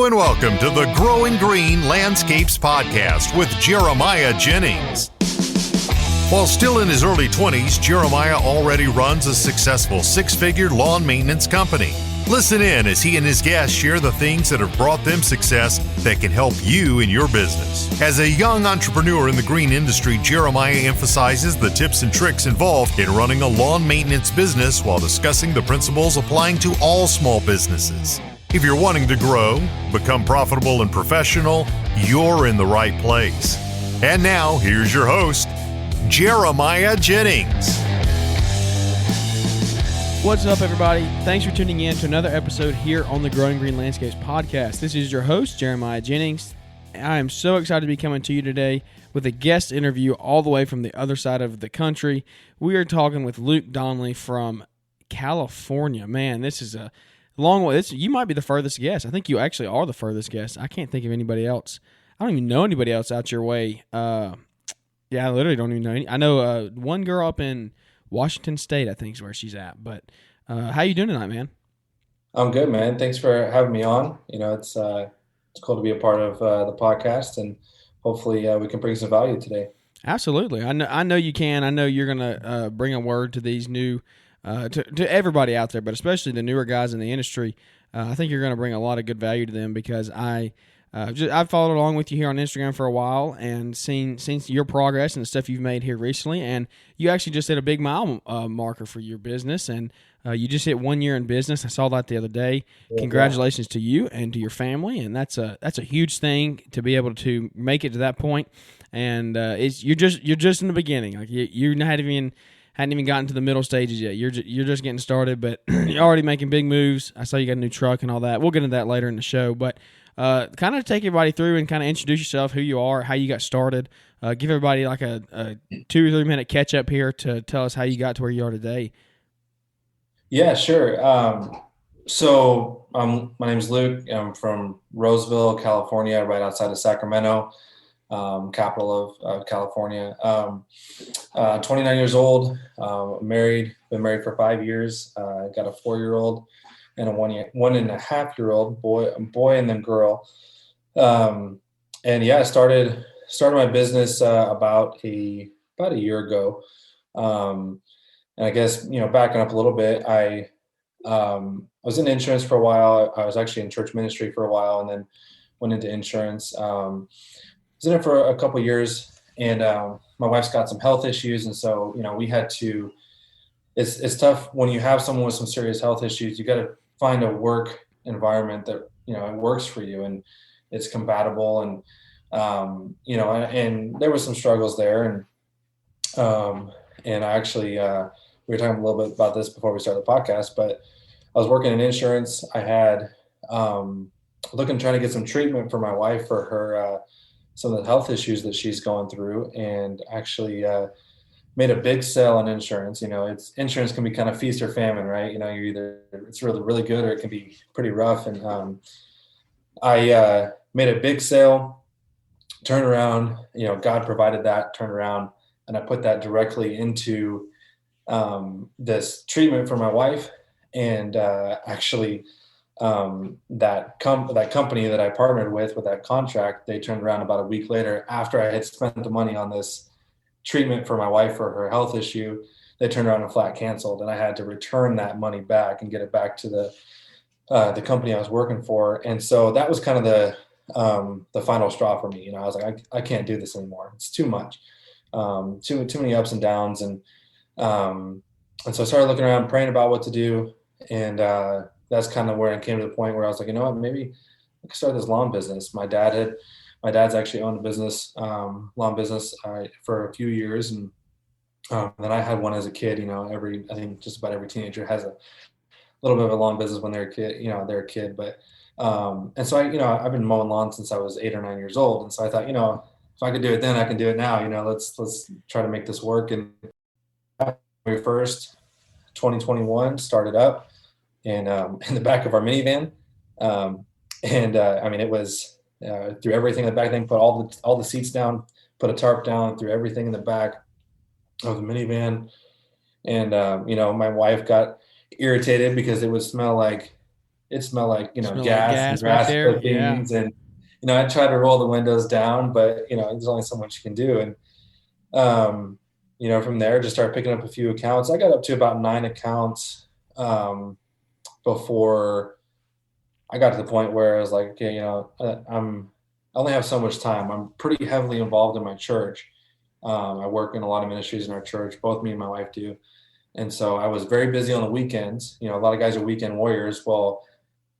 Hello and welcome to the Growing Green Landscapes Podcast with Jeremiah Jennings. While still in his early 20s, Jeremiah already runs a successful six-figure lawn maintenance company. Listen in as he and his guests share the things that have brought them success that can help you in your business. As a young entrepreneur in the green industry, Jeremiah emphasizes the tips and tricks involved in running a lawn maintenance business while discussing the principles applying to all small businesses. If you're wanting to grow, become profitable and professional, you're in the right place. And now, here's your host, Jeremiah Jennings. What's up, everybody? Thanks for tuning in to another episode here on the Growing Green Landscapes podcast. This is your host, Jeremiah Jennings. I am so excited to be coming to you today with a guest interview all the way from the other side of the country. We are talking with Luke Donley from California. Man, this is a long way. You might be the furthest guest. I think you actually are the furthest guest. I can't think of anybody else. I don't even know anybody else out your way. I literally don't even know any. I know one girl up in Washington State, I think is where she's at. But how you doing tonight, man? I'm good, man. Thanks for having me on. You know, it's cool to be a part of the podcast, and hopefully we can bring some value today. Absolutely. I know you can. I know you're gonna bring a word to these new to everybody out there, but especially the newer guys in the industry. I think you're gonna bring a lot of good value to them because I've followed along with you here on Instagram for a while and seen your progress and the stuff you've made here recently. And you actually just hit a big mile marker for your business, and you just hit 1 year in business. I saw that the other day. Congratulations to you and to your family, and that's a huge thing to be able to make it to that point. And you're just in the beginning. Like you hadn't even gotten to the middle stages yet. You're just getting started, but you're already making big moves. I saw you got a new truck and all that. We'll get into that later in the show, but. Kind of take everybody through and kind of introduce yourself, who you are, how you got started. Give everybody like a 2 or 3 minute catch up here to tell us how you got to where you are today. Yeah, sure. My name's Luke. I'm from Roseville, California, right outside of Sacramento, capital of California. 29 years old, married, been married for 5 years, got a 4-year-old. And a 1.5-year-old boy and then girl. I started my business about a year ago. And I guess, backing up a little bit, I was in insurance for a while. I was actually in church ministry for a while and then went into insurance. Was in it for a couple of years, and my wife's got some health issues. And so, we had to, it's tough when you have someone with some serious health issues. You got to find a work environment that it works for you and it's compatible, and and there was some struggles there, and I actually we were talking a little bit about this before we started the podcast, but I was working in insurance. I had trying to get some treatment for my wife for her some of the health issues that she's going through, and actually made a big sale on insurance. Insurance can be kind of feast or famine, right? You're either, it's really, really good, or it can be pretty rough. And I made a big sale, turned around, God provided that turnaround, and I put that directly into this treatment for my wife. And actually that company that I partnered with that contract, they turned around about a week later after I had spent the money on this treatment for my wife for her health issue. They turned around and flat canceled, and I had to return that money back and get it back to the company I was working for. And so that was kind of the final straw for me. I was like, I can't do this anymore. It's too much, too many ups and downs. And so I started looking around, praying about what to do. And that's kind of where I came to the point where I was like, you know what, maybe I could start this lawn business. My dad's actually owned a business, lawn business, for a few years. And then I had one as a kid. I think just about every teenager has a little bit of a lawn business when they're a kid. But, and so I've been mowing lawns since I was 8 or 9 years old. And so I thought, if I could do it then, I can do it now. Let's try to make this work. And January 1st, 2021 started up in the back of our minivan. It was, threw everything in the back, then put all the seats down, put a tarp down, threw everything in the back of the minivan. And, my wife got irritated because it would smell like it smelled like, Smell like gas and gas back grass there. Yeah. clippings. And, I tried to roll the windows down, but, there's only so much you can do. And, from there, just started picking up a few accounts. I got up to about 9 accounts before I got to the point where I was like, okay, I only have so much time. I'm pretty heavily involved in my church. I work in a lot of ministries in our church, both me and my wife do. And so I was very busy on the weekends. A lot of guys are weekend warriors. Well,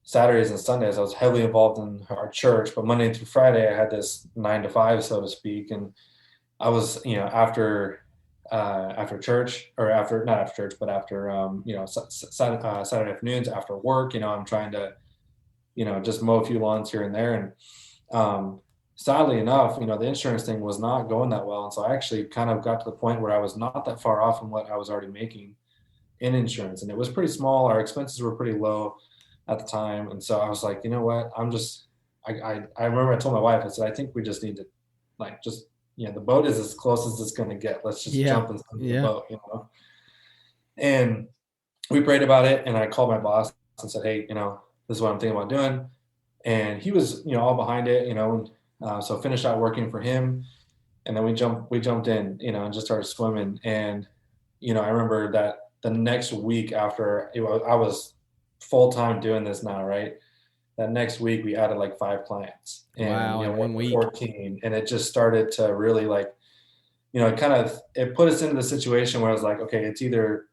Saturdays and Sundays, I was heavily involved in our church, but Monday through Friday, I had this 9 to 5, so to speak. And I was, after church, or after, not after church, but after, Saturday afternoons after work, I'm trying to, just mow a few lawns here and there. And sadly enough, the insurance thing was not going that well. And so I actually kind of got to the point where I was not that far off from what I was already making in insurance. And it was pretty small. Our expenses were pretty low at the time. And so I was like, you know what, I remember I told my wife, I said, I think we just need to the boat is as close as it's going to get. Let's just jump into the boat, And we prayed about it. And I called my boss and said, hey, this is what I'm thinking about doing. And he was, all behind it, so finished out working for him. And then we jumped in, and just started swimming. And, I remember that the next week after I was full-time doing this now, right? That next week we added like 5 clients. And, wow, in 1 week. 14. And it just started to really it put us into the situation where I was like, okay, it's either,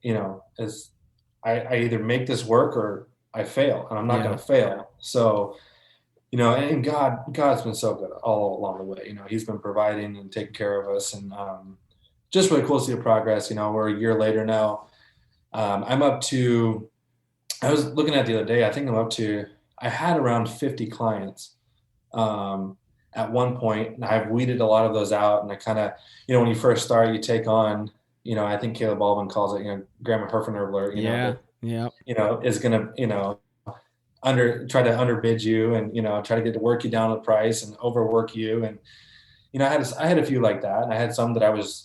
I either make this work or I fail, and I'm not going to fail. So, and God's been so good all along the way. He's been providing and taking care of us, and just really cool to see the progress. We're a year later now. I'm up to, I was looking at the other day, I think I had around 50 clients at one point, and I've weeded a lot of those out. And I kind of, when you first start, you take on, I think Caleb Baldwin calls it, Grandma Herfenerbler, is going to, try to underbid you and, try to get to work you down the price and overwork you. And, I had a few like that. And I had some that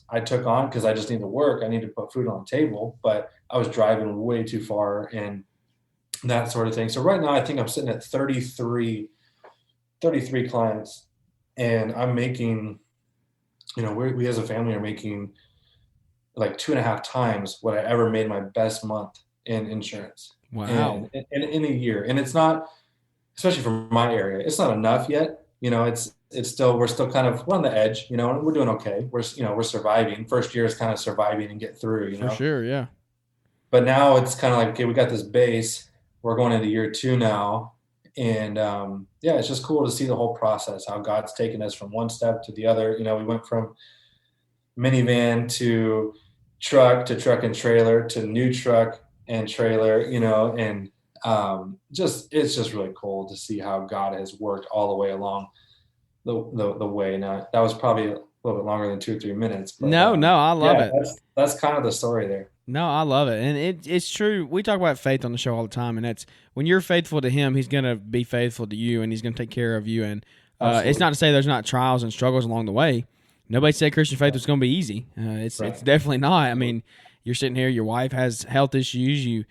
I took on because I just need to work. I need to put food on the table, but I was driving way too far and that sort of thing. So right now I think I'm sitting at 33 clients, and I'm making, we as a family are making like 2.5 times what I ever made my best month in insurance. Wow. And in a year. And it's not, especially from my area, it's not enough yet. It's still, we're on the edge, and we're doing okay. We're surviving. First year is kind of surviving and get through, For sure. Yeah. But now it's kind of like, okay, we got this base. We're going into year 2 now. And it's just cool to see the whole process, how God's taken us from one step to the other. We went from minivan to truck and trailer to new truck and trailer, and it's just really cool to see how God has worked all the way along the way. Now that was probably a little bit longer than 2 or 3 minutes. But, no, I love it. That's kind of the story there. No, I love it. And it's true. We talk about faith on the show all the time, and that's when you're faithful to him, he's going to be faithful to you, and he's going to take care of you. And it's not to say there's not trials and struggles along the way. Nobody said Christian faith was going to be easy. It's definitely not. I mean, you're sitting here, your wife has health issues, you're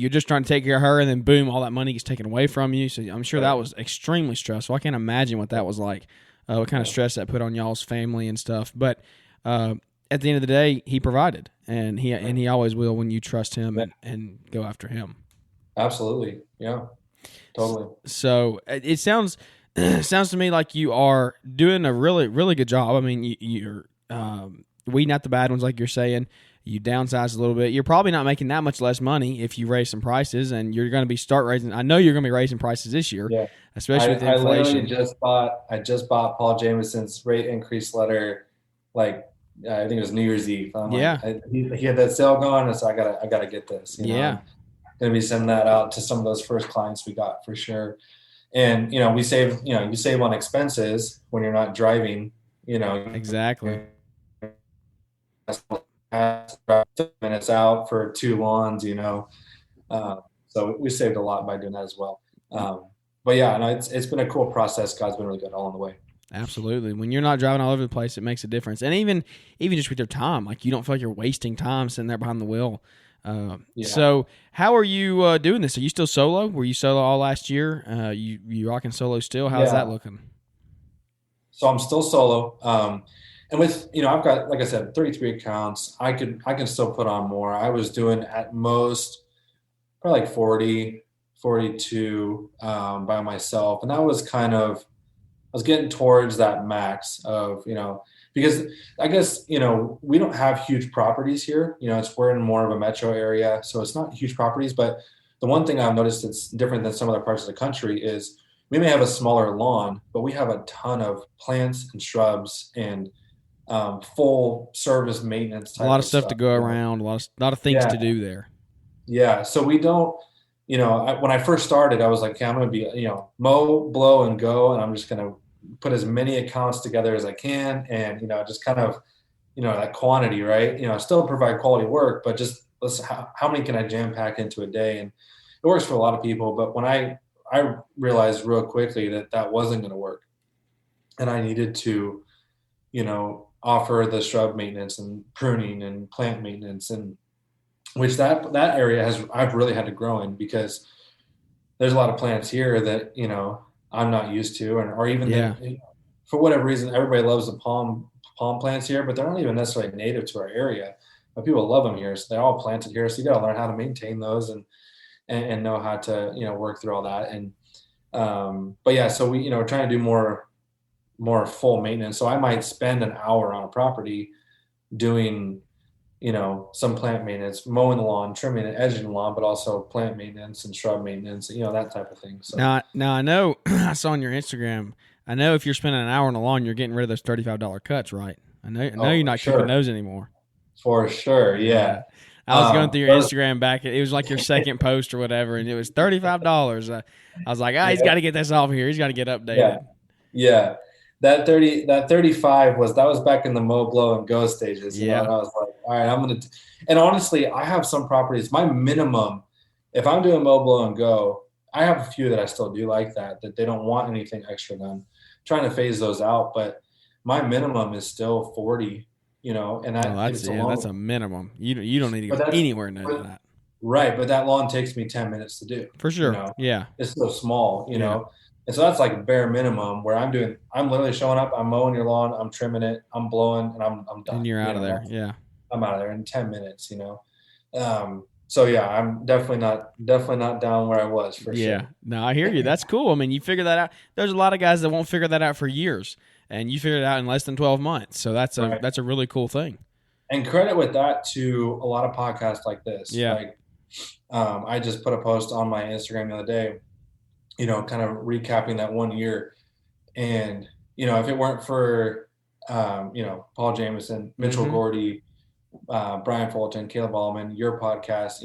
just trying to take care of her, and then boom, all that money gets taken away from you. So I'm sure that was extremely stressful. I can't imagine what that was like, what kind of stress that put on y'all's family and stuff. But at the end of the day, he provided, and he always will when you trust him and go after him. Absolutely, yeah, totally. So it sounds to me like you are doing a really, really good job. I mean, you're weeding out the bad ones, like you're saying. You downsize a little bit. You're probably not making that much less money if you raise some prices, and you're going to be raising. I know you're going to be raising prices this year, especially with inflation. I just bought Paul Jameson's rate increase letter, like I think it was New Year's Eve. He had that sale going, and so I gotta get this. I'm going to be sending that out to some of those first clients we got for sure. And we save. You save on expenses when you're not driving. Exactly. minutes out for 2 lawns, so we saved a lot by doing that as well. But yeah, no, it's been a cool process. God's been really good all on the way. Absolutely. When you're not driving all over the place, it makes a difference. And even just with your time, like you don't feel like you're wasting time sitting there behind the wheel. Yeah. So how are you doing this? Are you still solo? Were you solo all last year? You rocking solo still? How's that looking? So I'm still solo. And with, I've got, like I said, 33 accounts. I can still put on more. I was doing at most probably like 40, 42 by myself. And that was I was getting towards that max of, because I guess, we don't have huge properties here. We're in more of a metro area. So it's not huge properties. But the one thing I've noticed that's different than some other parts of the country is we may have a smaller lawn, but we have a ton of plants and shrubs and full service maintenance type A lot of of stuff stuff. to go around, a lot of things to do there. Yeah. So we don't, when I first started, I was like, okay, I'm going to be, mow, blow, and go. And I'm just going to put as many accounts together as I can. And, just kind of, that quantity, right? Still provide quality work, but just how many can I jam pack into a day? And it works for a lot of people. But when I realized real quickly that wasn't going to work. And I needed to, offer the shrub maintenance and pruning and plant maintenance, and which that area I've really had to grow in, because there's a lot of plants here that, I'm not used to, or even that, for whatever reason, everybody loves the palm plants here, but they're not even necessarily native to our area, but people love them here. So they're all planted here. So you got to learn how to maintain those and know how to, work through all that. And, but yeah, so we, we're trying to do more full maintenance. So I might spend an hour on a property doing, some plant maintenance, mowing the lawn, trimming and edging the lawn, but also plant maintenance and shrub maintenance, that type of thing. So now I know I saw on your Instagram, I know if you're spending an hour on the lawn, you're getting rid of those $35 cuts, right? I know you're not keeping those anymore. For sure. Yeah. I was going through your Instagram back. It was like your second post or whatever, and it was $35. I was like, he's got to get this off here. He's got to get updated. Yeah. That 35 was back in the mow, blow, and go stages. And I was like, all right, I'm going to, and honestly, I have some properties, my minimum, if I'm doing mow, blow, and go, I have a few that I still do like that they don't want anything extra done. I'm trying to phase those out, but my minimum is still 40, and that's a minimum. You don't need to go anywhere near that. Right. But that lawn takes me 10 minutes to do. For sure. Yeah. It's so small, know. And so that's like bare minimum where I'm literally showing up, I'm mowing your lawn, I'm trimming it, I'm blowing, and I'm done. And you're out of there. Yeah. I'm out of there in 10 minutes, So yeah, I'm definitely not down where I was for sure. Yeah. No, I hear you. That's cool. I mean, you figure that out. There's a lot of guys that won't figure that out for years, and you figured it out in less than 12 months. So that's a really cool thing. And credit with that to a lot of podcasts like this. Yeah. Like, I just put a post on my Instagram the other day, kind of recapping that 1 year. And, if it weren't for, Paul Jameson, Mitchell Gordy, Brian Fulton, Caleb Allman, your podcast,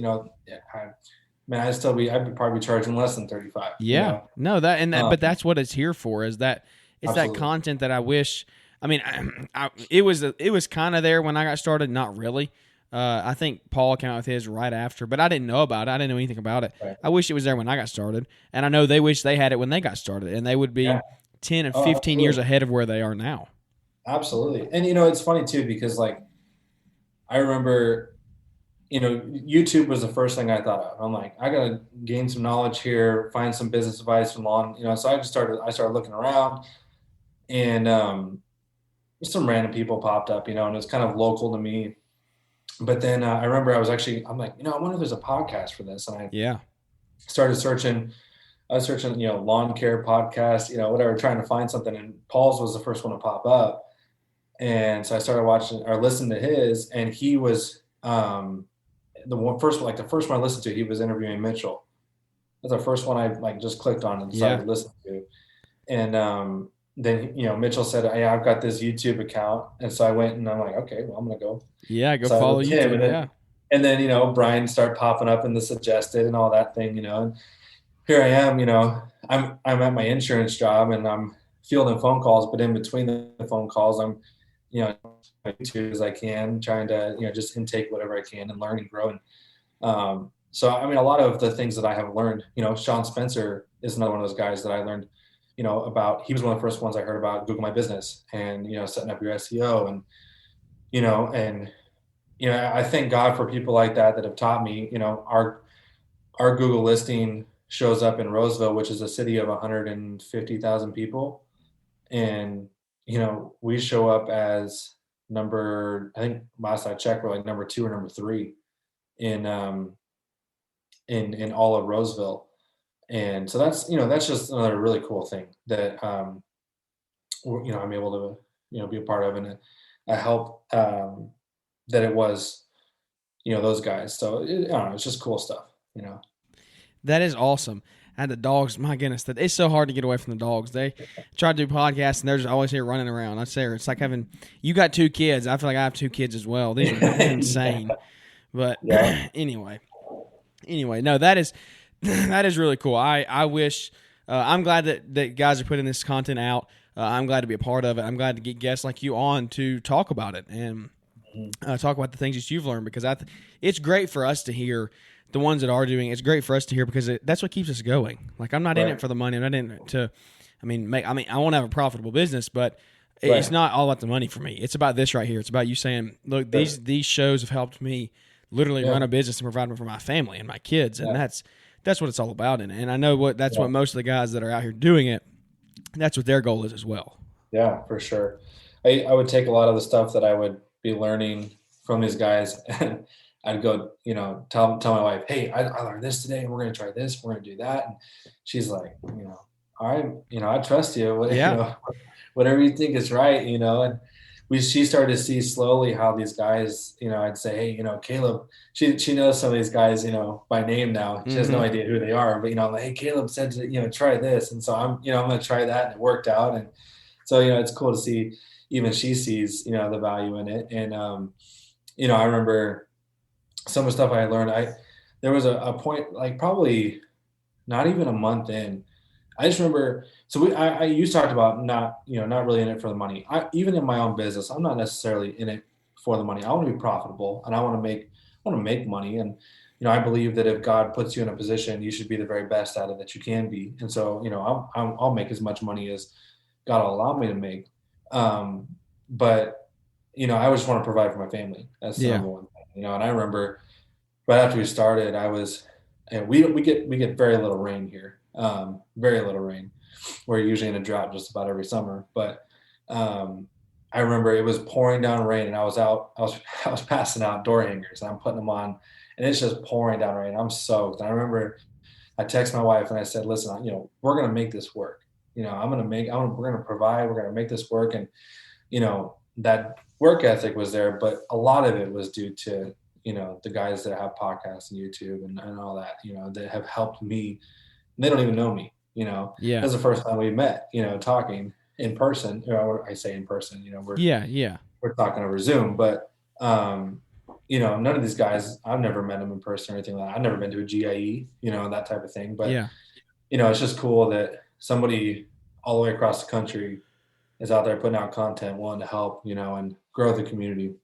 I'd probably be charging less than 35. Yeah. No, but that's what it's here for, is that it's absolutely. That content that I wish, it was kind of there when I got started. Not really. I think Paul came out with his right after, but I didn't know about it. I didn't know anything about it. Right. I wish it was there when I got started, and I know they wish they had it when they got started, and they would be 10 and 15 absolutely. Years ahead of where they are now. Absolutely. And, it's funny too, because like, I remember, YouTube was the first thing I thought of. I'm like, I got to gain some knowledge here, find some business advice from lawn, so I started looking around, and some random people popped up, and it's kind of local to me. But then I remember I'm like, I wonder if there's a podcast for this. And I started searching. I was searching, lawn care podcast, whatever, trying to find something. And Paul's was the first one to pop up. And so I started watching or listening to his, and he was the first one I listened to, he was interviewing Mitchell. That's the first one I just clicked on and decided to listen to. And then, Mitchell said, hey, I've got this YouTube account. And so I went and I'm like, okay, well, I'm going to go. Yeah, go follow YouTube. And then, Brian started popping up in the suggested and all that thing, and here I am, I'm at my insurance job and I'm fielding phone calls, but in between the phone calls, I'm, YouTube as I can, trying to, just intake whatever I can and learn and grow. And so, a lot of the things that I have learned, Sean Spencer is another one of those guys that I learned, about. He was one of the first ones I heard about Google My Business and, setting up your SEO and, and I thank God for people like that have taught me, our Google listing shows up in Roseville, which is a city of 150,000 people. And, we show up as I think last I checked, we're like number 2 or number 3 in, in all of Roseville. And so that's just another really cool thing that, I'm able to, be a part of. And I help, that it was, those guys. So I don't know, it's just cool stuff. That is awesome. And the dogs, my goodness, that it's so hard to get away from the dogs. They try to do podcasts and they're just always here running around. I say it's like you got 2 kids. I feel like I have 2 kids as well. These are insane. But Yeah. anyway, no, that is really cool. I wish I'm glad that guys are putting this content out. I'm glad to be a part of it. I'm glad to get guests like you on to talk about it and talk about the things that you've learned, because it's great for us to hear the ones that are doing it. It's great for us to hear because that's what keeps us going. Like, I'm not in it for the money. I'm not in it to, I want to have a profitable business, but it's not all about the money for me. It's about this right here. It's about you saying, look, these shows have helped me literally run a business and provide for my family and my kids. And that's what it's all about. And I know what most of the guys that are out here doing it, that's what their goal is as well. Yeah, for sure. I would take a lot of the stuff that I would be learning from these guys and I'd go, tell my wife, hey, I learned this today and we're going to try this. We're going to do that. And she's like, I trust you. Whatever you think is right, and she started to see slowly how these guys, I'd say, hey, Caleb, she knows some of these guys, by name now. She has no idea who they are, but, I'm like, hey, Caleb said to, try this. And so I'm going to try that, and it worked out. And so, it's cool to see even she sees, the value in it. And, I remember some of the stuff I had learned. There was a point, like probably not even a month in, I just remember, so you talked about not really in it for the money. Even in my own business, I'm not necessarily in it for the money. I want to be profitable and I want to make money. And, I believe that if God puts you in a position, you should be the very best at it that you can be. And so, I'll make as much money as God will allow me to make. But, I just want to provide for my family. That's the number one thing, and I remember right after we started, and we get very little rain here. Very little rain. We're usually in a drought just about every summer, but I remember it was pouring down rain, and I was passing out door hangers, and I'm putting them on, and it's just pouring down rain. I'm soaked. And I remember I texted my wife and I said, "Listen, we're gonna make this work. We're gonna provide. We're gonna make this work." And that work ethic was there, but a lot of it was due to the guys that have podcasts and YouTube and all that that have helped me. They don't even know me, That's the first time we met, talking in person. I say in person, we're talking over Zoom, but, none of these guys, I've never met them in person or anything like that. I've never been to a GIE, that type of thing. But, it's just cool that somebody all the way across the country is out there putting out content, wanting to help, and grow the community.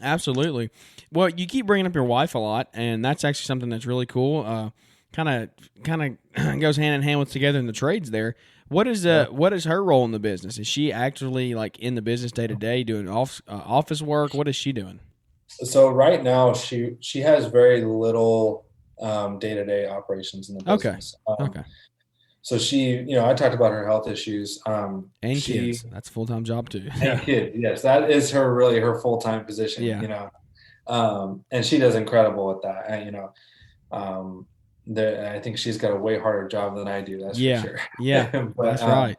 Absolutely. Well, you keep bringing up your wife a lot, and that's actually something that's really cool. Kind of goes hand in hand with together in the trades there. What is her role in the business? Is she actually like in the business day to day doing office work? What is she doing? So right now she has very little day to day operations in the business. Okay. So she, I talked about her health issues. And kids. That's a full time job too. And kid, yes, that is her full time position. Yeah. And she does incredible at that. And, I think she's got a way harder job than I do. That's for sure. Yeah, but, that's right.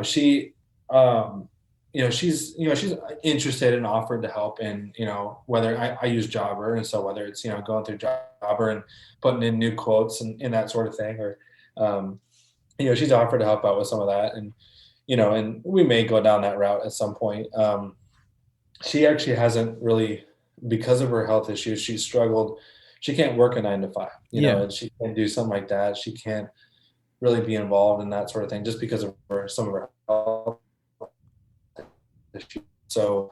She, she's interested and offered to help. And whether I use Jobber, and so whether it's going through Jobber and putting in new quotes and that sort of thing, or she's offered to help out with some of that, and and we may go down that route at some point. She actually hasn't really, because of her health issues, she's struggled. She can't work a 9 to 5, and she can't do something like that. She can't really be involved in that sort of thing just because of some of her health issues. So,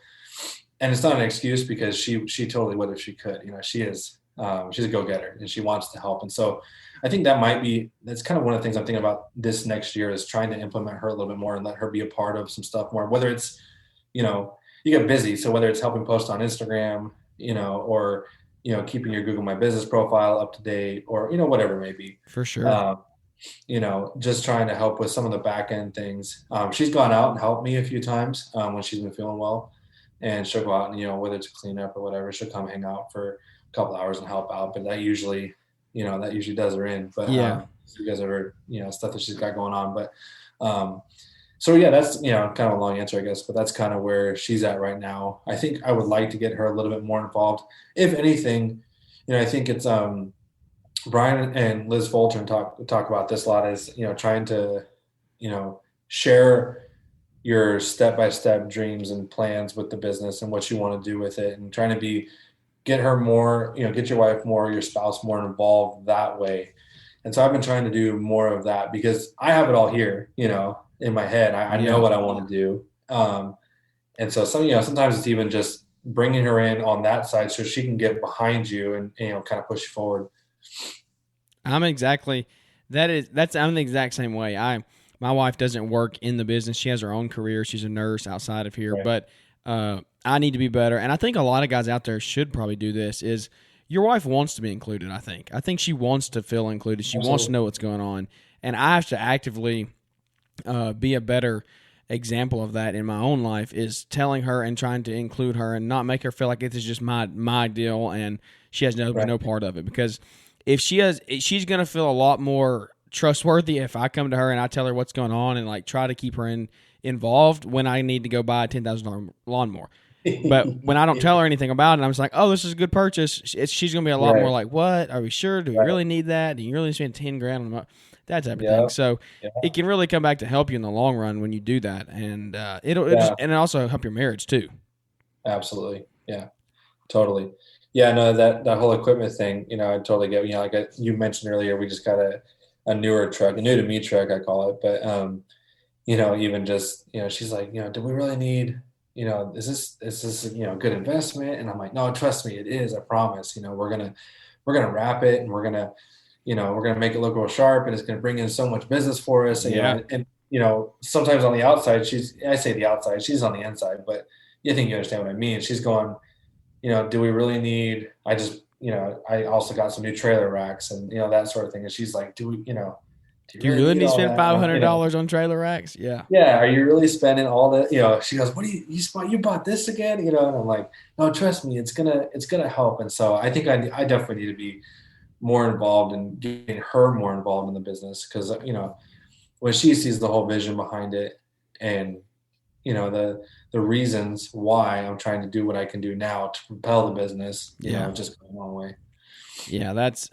and it's not an excuse, because she totally would if she could. She's a go-getter and she wants to help. And so I think that's kind of one of the things I'm thinking about this next year, is trying to implement her a little bit more and let her be a part of some stuff more, whether it's, you get busy. So whether it's helping post on Instagram, or, keeping your Google My Business profile up to date, or, whatever it may be. For sure. Just trying to help with some of the back end things. She's gone out and helped me a few times when she's been feeling well, and she'll go out and, whether it's a cleanup or whatever, she'll come hang out for a couple hours and help out. But that usually does her in. But you guys have heard, stuff that she's got going on. But so yeah, that's, kind of a long answer, I guess, but that's kind of where she's at right now. I think I would like to get her a little bit more involved. If anything, I think it's Brian and Liz Fulton talk about this a lot, is, trying to, share your step-by-step dreams and plans with the business and what you want to do with it, and trying to get her more, get your wife more, your spouse more involved that way. And so I've been trying to do more of that, because I have it all here, in my head. I know what I want to do. And so sometimes it's even just bringing her in on that side so she can get behind you and, kind of push you forward. I'm the exact same way. My wife doesn't work in the business. She has her own career. She's a nurse outside of here, right. But I need to be better. And I think a lot of guys out there should probably do this. Is your wife wants to be included. I think she wants to feel included. She Absolutely. wants to know what's going on. And I have to actively be a better example of that in my own life, is telling her and trying to include her and not make her feel like this is just my deal and she has no part of it. Because if she's going to feel a lot more trustworthy if I come to her and I tell her what's going on and like try to keep her involved when I need to go buy a $10,000 lawnmower. But when I don't tell her anything about it, I'm just like, oh, this is a good purchase. She's going to be a lot more like, what? Are we sure? Do we really need that? Do you really spend $10,000 on that type of thing? So it can really come back to help you in the long run when you do that. And it'll also help your marriage too. Absolutely. Yeah, totally. Yeah, no, that whole equipment thing, I totally get, like you mentioned earlier, we just got a newer truck, a new to me truck, I call it. But, even just, she's like, do we really need, is this, good investment? And I'm like, no, trust me, it is. I promise, we're going to wrap it, and we're going to make it look real sharp, and it's going to bring in so much business for us. And, and sometimes on the outside, I say the outside, she's on the inside, but you think you understand what I mean. She's going, do we really need, I also got some new trailer racks and, that sort of thing. And she's like, do you really need to spend $500 on trailer racks? Yeah. Yeah. Are you really spending all that? She goes, what do you bought this again? And I'm like, no, trust me, it's going to help. And so I think I definitely need to be more involved and getting her more involved in the business. Cause when she sees the whole vision behind it and, the reasons why I'm trying to do what I can do now to propel the business, just go a long way. Yeah, it's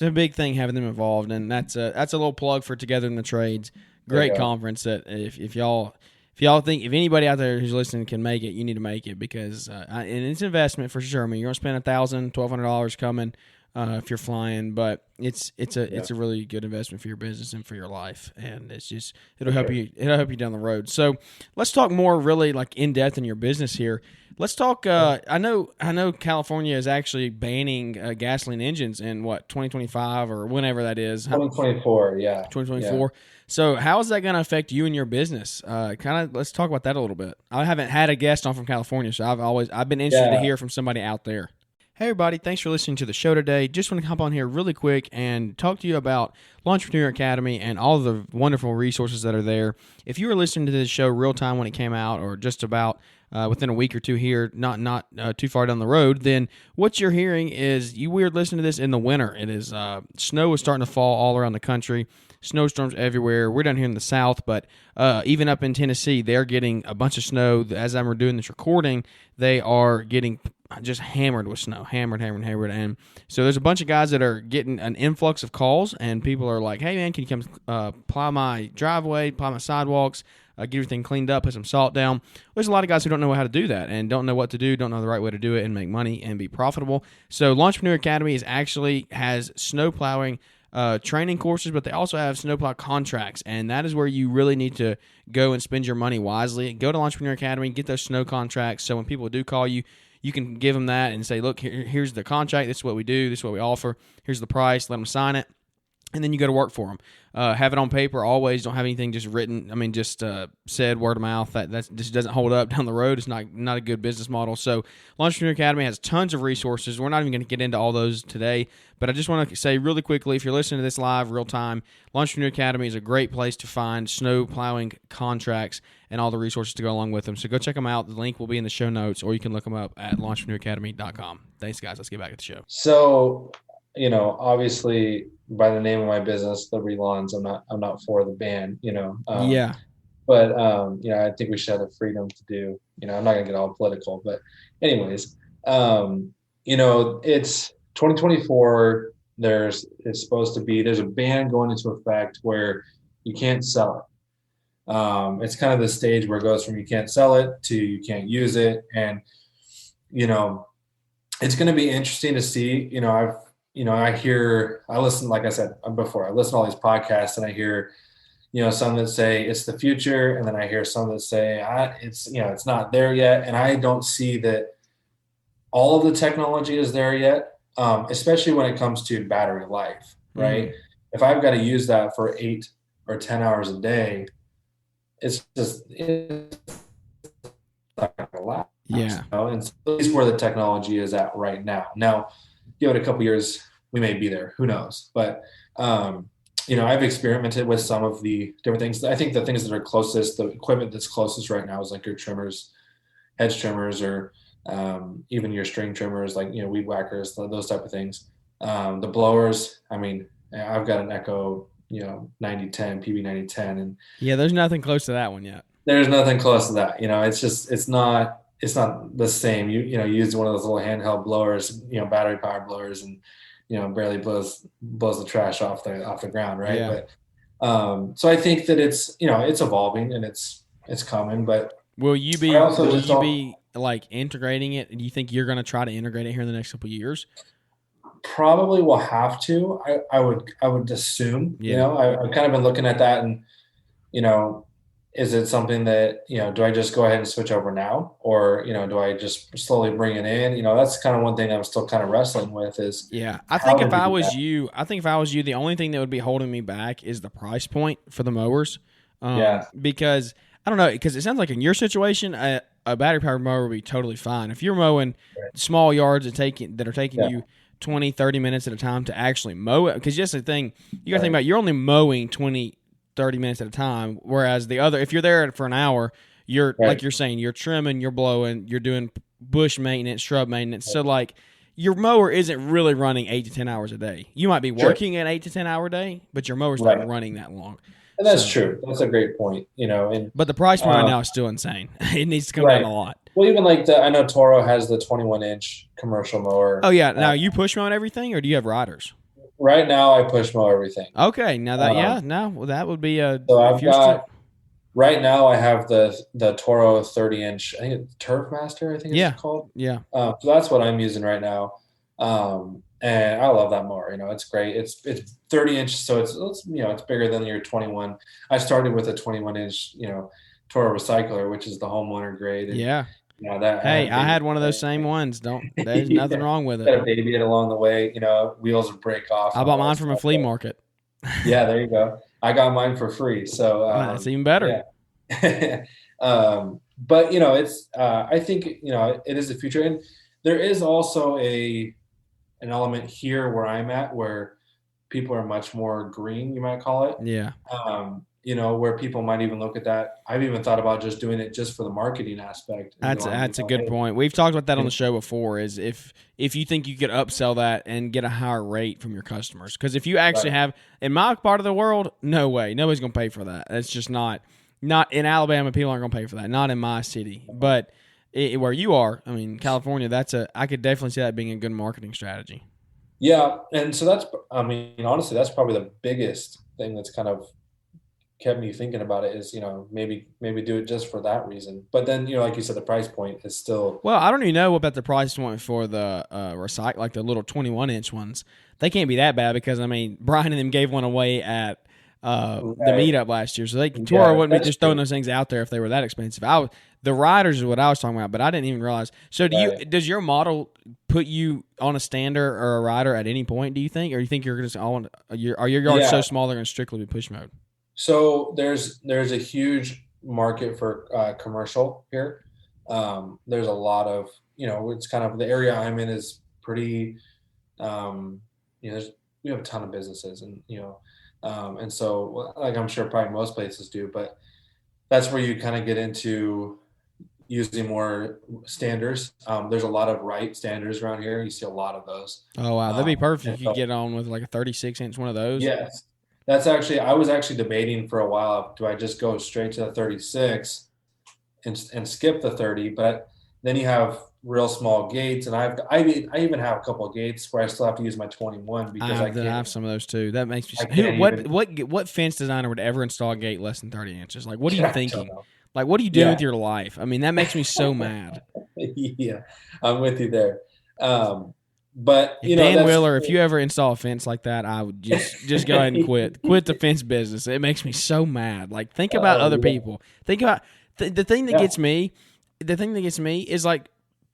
a big thing having them involved, and that's a little plug for Together in the Trades. Great conference that if y'all think, if anybody out there who's listening can make it, you need to make it, because and it's an investment for sure. I mean, you're gonna spend $1,200 coming if you're flying, but it's a really good investment for your business and for your life, and it'll help you down the road. So let's talk more really like in depth in your business here. Let's talk. I know California is actually banning gasoline engines in 2025 or whenever that is. 2024, yeah. 2024. Yeah. So how is that going to affect you and your business? Let's talk about that a little bit. I haven't had a guest on from California, so I've been interested to hear from somebody out there. Hey everybody, thanks for listening to the show today. Just want to hop on here really quick and talk to you about Launchpreneur Academy and all of the wonderful resources that are there. If you were listening to this show real time when it came out, or just about within a week or two here, not too far down the road, then what you're hearing is we're listening to this in the winter. It is snow is starting to fall all around the country. Snowstorms everywhere. We're down here in the South, but even up in Tennessee, they're getting a bunch of snow. As I'm doing this recording, they are getting just hammered with snow, hammered. And so there's a bunch of guys that are getting an influx of calls, and people are like, hey man, can you come plow my driveway, plow my sidewalks, get everything cleaned up, put some salt down. There's a lot of guys who don't know how to do that and don't know what to do, don't know the right way to do it and make money and be profitable. So Launchpreneur Academy has snow plowing training courses, but they also have snowplow contracts, and that is where you really need to go and spend your money wisely. Go to Launchpreneur Academy, get those snow contracts, so when people do call you, you can give them that and say, look, here's the contract, this is what we do, this is what we offer, here's the price, let them sign it. and then you go to work for them. Have it on paper always. Don't have anything just written. I mean, just said word of mouth. That just doesn't hold up down the road. It's not a good business model. So Entrepreneur Academy has tons of resources. We're not even going to get into all those today, but I just want to say really quickly, if you're listening to this live real time, Entrepreneur Academy is a great place to find snow plowing contracts and all the resources to go along with them. So go check them out. The link will be in the show notes, or you can look them up at launchpreneuracademy.com. Thanks, guys. Let's get back to the show. So, obviously by the name of my business, Liberty Lawns, I'm not for the ban, Yeah. But, I think we should have the freedom to do, I'm not gonna get all political, but anyways, it's 2024. There's a ban going into effect where you can't sell it. It's kind of the stage where it goes from you can't sell it to you can't use it. And, it's going to be interesting to see, I listen, like I said before, I listen to all these podcasts and I hear, some that say it's the future. And then I hear some that say it's not there yet. And I don't see that all of the technology is there yet, especially when it comes to battery life, right? Mm-hmm. If I've got to use that for 8 or 10 hours a day, it's not going to last. Yeah. And so at least where the technology is at right now. Now, give it a couple years, we may be there. Who knows? But, I've experimented with some of the different things. I think the things that are closest, the equipment that's closest right now is like your trimmers, hedge trimmers, or even your string trimmers, like, weed whackers, those type of things. The blowers, I mean, I've got an Echo, 9010, PB9010. And yeah, there's nothing close to that one yet. There's nothing close to that. It's not the same. You use one of those little handheld blowers, battery powered blowers, and barely blows the trash off the ground, right? Yeah. But so I think that it's evolving and it's coming. But will you be like integrating it? Do you think you're going to try to integrate it here in the next couple of years? Probably will have to. I would assume. Yeah. I've kind of been looking at that, and is it something that, do I just go ahead and switch over now, or, do I just slowly bring it in? That's kind of one thing I'm still kind of wrestling with is. Yeah. I think if I was you, the only thing that would be holding me back is the price point for the mowers. Because I don't know, because it sounds like in your situation, a battery powered mower would be totally fine. If you're mowing small yards that are taking you 20, 30 minutes at a time to actually mow it, because just the thing, you got to think about, you're only mowing 20, 30 minutes at a time, whereas the other, if you're there for an hour, you're like you're saying, you're trimming, you're blowing, you're doing bush maintenance, shrub maintenance. So like your mower isn't really running 8 to 10 hours a day. You might be working an 8 to 10 hour day, but your mower's not running that long. And that's true. That's a great point. But the price point right now is still insane. It needs to come down a lot. Well, even like I know Toro has the 21-inch commercial mower. Oh yeah. Now you push mow everything, or do you have riders? Right now, I push mow everything. Okay, now that that would be a. So I've got right now. I have the Toro 30-inch. I think it's Turf Master. I think it's called. Yeah. So that's what I'm using right now, and I love that mower. It's great. It's 30-inch, so it's bigger than your 21. I started with a 21-inch, Toro Recycler, which is the homeowner grade. And, I had one of those same ones. There's nothing wrong with it. Got to baby it along the way. Wheels would break off. I bought mine from a flea market. Yeah, there you go. I got mine for free, so that's even better. Yeah. But it's. I think it is the future, and there is also an element here where I'm at where people are much more green. You might call it. Yeah. Where people might even look at that. I've even thought about just doing it just for the marketing aspect. That's a good point. We've talked about that on the show before, is if you think you could upsell that and get a higher rate from your customers. Because if you actually have, in my part of the world, no way. Nobody's going to pay for that. That's just not in Alabama, people aren't going to pay for that. Not in my city. But where you are, I mean, California, I could definitely see that being a good marketing strategy. Yeah. And so honestly, that's probably the biggest thing that's kind of kept me thinking about it is, maybe do it just for that reason. But then, like you said, the price point is still. Well, I don't even know about the price point for the like the little 21-inch ones. They can't be that bad because, Brian and them gave one away at the meetup last year. So Toro wouldn't be just throwing those things out there if they were that expensive. The riders is what I was talking about, but I didn't even realize. So does your model put you on a stander or a rider at any point, do you think? Or you think you're just are your yards so small they're going to strictly be push mode? So there's a huge market for commercial here. There's a lot of, it's kind of, the area I'm in is pretty, we have a ton of businesses and, and so like I'm sure probably most places do, but that's where you kind of get into using more standers. There's a lot of right standers around here. You see a lot of those. Oh, wow. That'd be perfect if you could get on with like a 36-inch one of those. Yes. I was actually debating for a while, do I just go straight to the 36 and skip the 30? But then you have real small gates, and I even have a couple of gates where I still have to use my 21 because I have some of those too. That makes me. What fence designer would ever install a gate less than 30 inches? Like, what are you thinking? Like, what are you doing with your life? I mean, that makes me so mad. Yeah, I'm with you there. But Dan Wheeler, if you ever install a fence like that, I would just go ahead and quit the fence business. It makes me so mad. Like, think about other people. Think about the thing that gets me. The thing that gets me is like,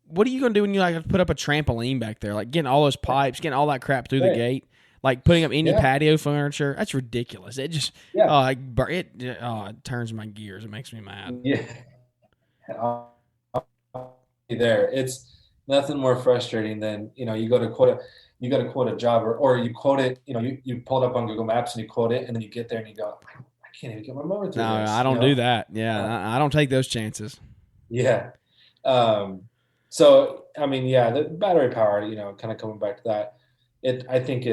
what are you going to do when you like put up a trampoline back there? Like getting all those pipes, getting all that crap through the gate, like putting up any patio furniture. That's ridiculous. It just it turns my gears. It makes me mad. Yeah. There, it's nothing more frustrating than you go to quote a job or you quote it. You pull it up on Google Maps and you quote it, and then you get there and you go, I can't even get my motor through. No, I don't do that. Yeah, I don't take those chances. Yeah. So I mean, the battery power, kind of coming back to that, I think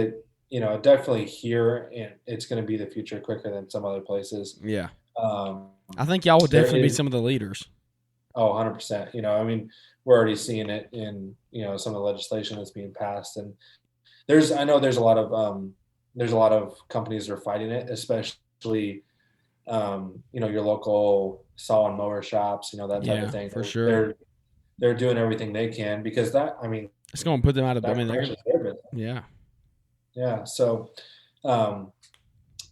definitely here, and it's going to be the future quicker than some other places. Yeah. I think y'all would definitely be some of the leaders. Oh, 100%. I mean, we're already seeing it in, some of the legislation that's being passed. And I know there's a lot of companies that are fighting it, especially, your local saw and mower shops, that type of thing. For sure. They're doing everything they can because it's going to put them out of, Yeah. So,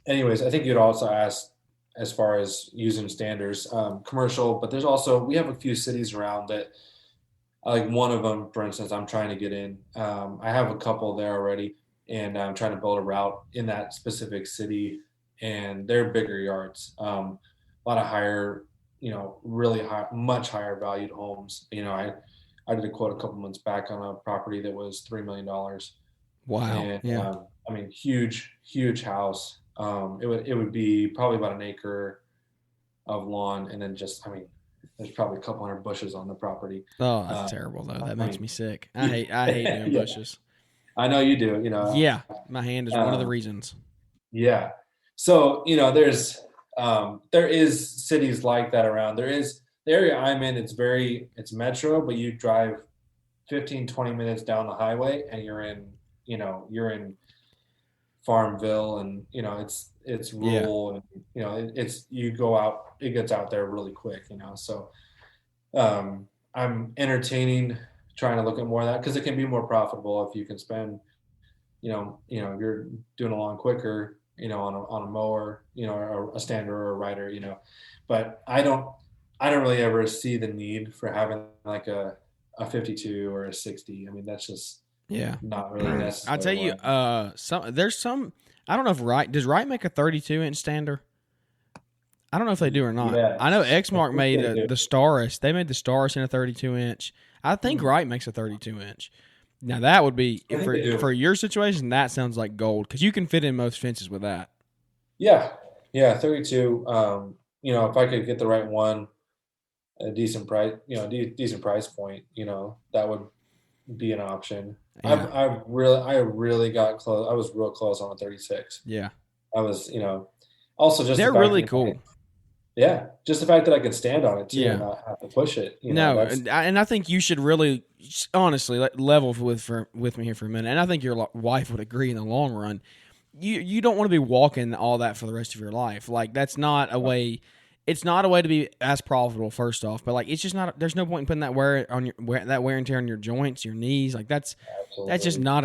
anyways, I think you'd also ask as far as using standards, commercial, but we have a few cities around that, like one of them, for instance, I'm trying to get in. I have a couple there already, and I'm trying to build a route in that specific city, and they're bigger yards, a lot of higher, really high, much higher valued homes. I did a quote a couple months back on a property that was $3 million. Wow. And, I mean, huge house. It would be probably about an acre of lawn, and then there's probably a couple hundred bushes on the property. Oh, that's terrible though. That makes me sick. I hate doing bushes. I know you do. Yeah, my hand is one of the reasons. Yeah. So there is cities like that around. There is the area I'm in. It's metro, but you drive 15-20 minutes down the highway, and you're in Farmville, and it's rural, and you go out, it gets out there really quick, so I'm entertaining trying to look at more of that because it can be more profitable if you can spend you're doing a lawn quicker on a mower, or a stander or a rider, but I don't really ever see the need for having like a 52 or a 60. I mean, that's just not really necessary. I'll tell you, there's some. I don't know if does Wright make a 32-inch stander? I don't know if they do or not. Yeah. I know Exmark made the Staris. They made the Staris in a 32-inch. I think Wright makes a 32-inch. Now that would be for your situation. That sounds like gold because you can fit in most fences with that. Yeah, 32. If I could get the right one, a decent price, decent price point, that would be an option. Yeah. I really got close. I was real close on a 36. Yeah. I was, also just they're really cool. Yeah, just the fact that I could stand on it too and not have to push it. And I think you should really, honestly, level with me here for a minute. And I think your wife would agree in the long run. You don't want to be walking all that for the rest of your life. Like that's not a way. It's not a way to be as profitable. First off, but like it's just not. There's no point in putting that wear and tear on your joints, your knees. Like that's just not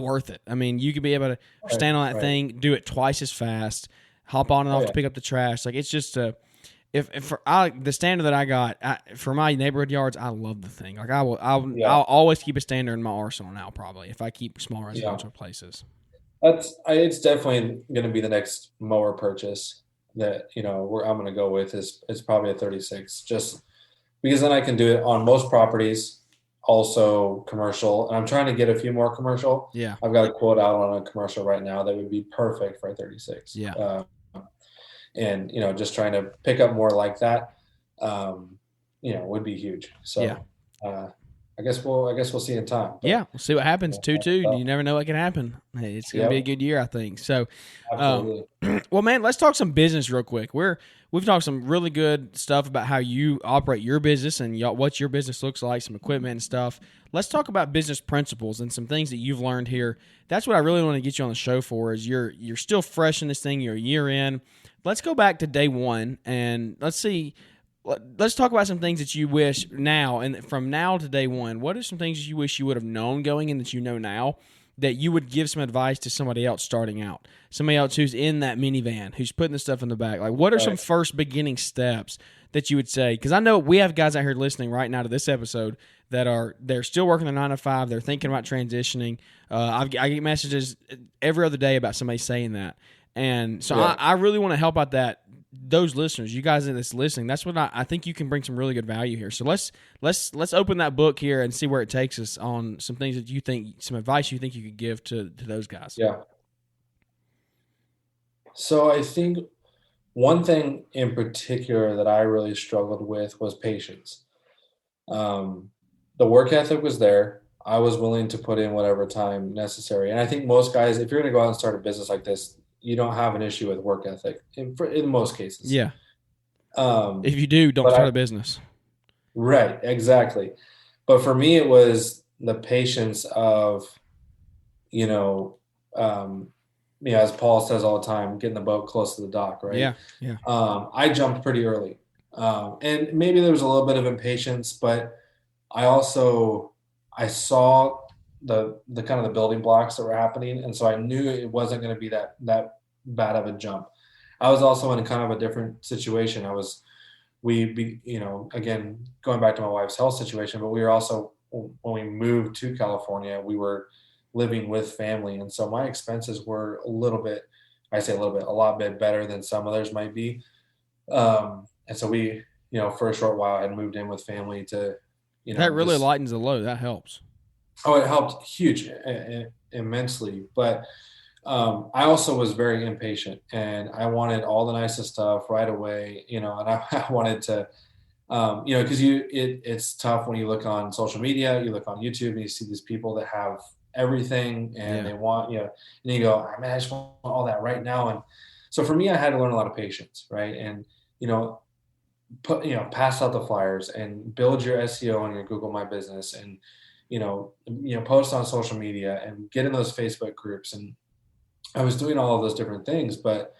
worth it. I mean, you could be able to stand on that thing, do it twice as fast. hop on and Oh, off yeah. to pick up the trash. Like, it's just if for the standard that I got for my neighborhood yards, I love the thing. Like, I'll always keep a standard in my arsenal now, probably, if I keep small residential places. It's definitely going to be the next mower purchase that, where I'm going to go with is probably a 36, just because then I can do it on most properties, also commercial. And I'm trying to get a few more commercial. Yeah. I've got a quote out on a commercial right now that would be perfect for a 36. Yeah. And, just trying to pick up more like that, would be huge. So, yeah. I guess we'll see in time. But, yeah, we'll see what happens. 2-2. You never know what can happen. Hey, it's going to be a good year, I think. So, absolutely. Well, man, let's talk some business real quick. We've talked some really good stuff about how you operate your business and what your business looks like, some equipment and stuff. Let's talk about business principles and some things that you've learned here. That's what I really want to get you on the show for. Is you're still fresh in this thing. You're a year in. Let's go back to day one and let's talk about some things that you wish now, and from now to day one, what are some things you wish you would have known going in that you know now that you would give some advice to somebody else starting out, somebody else who's in that minivan, who's putting the stuff in the back? Like, what are some first beginning steps that you would say? Because I know we have guys out here listening right now to this episode that they're still working their 9 to 5. They're thinking about transitioning. I get messages every other day about somebody saying that. And so I really want to help out those listeners, you guys that's listening. That's what I think you can bring some really good value here. So let's open that book here and see where it takes us on some things that you think, some advice you think you could give to those guys. Yeah. So I think one thing in particular that I really struggled with was patience. The work ethic was there. I was willing to put in whatever time necessary. And I think most guys, if you're going to go out and start a business like this, you don't have an issue with work ethic in most cases. Yeah. If you do, don't start a business. Right. Exactly. But for me, it was the patience of, as Paul says all the time, getting the boat close to the dock. Right. Yeah. Yeah. I jumped pretty early. And maybe there was a little bit of impatience, but I saw the kind of the building blocks that were happening. And so I knew it wasn't going to be that bad of a jump. I was also in kind of a different situation. Again, going back to my wife's health situation, but we were also, when we moved to California, we were living with family. And so my expenses were a lot bit better than some others might be. And so we, for a short while, had moved in with family to, that really lightens the load. That helps. Oh, it helped immensely. But I also was very impatient, and I wanted all the nicest stuff right away, and I wanted to, because it's tough when you look on social media, you look on YouTube, and you see these people that have everything, and they want, and you go, man, I just want all that right now. And so for me, I had to learn a lot of patience, right? And, pass out the flyers and build your SEO on your Google My Business, and, post on social media and get in those Facebook groups. And I was doing all of those different things, but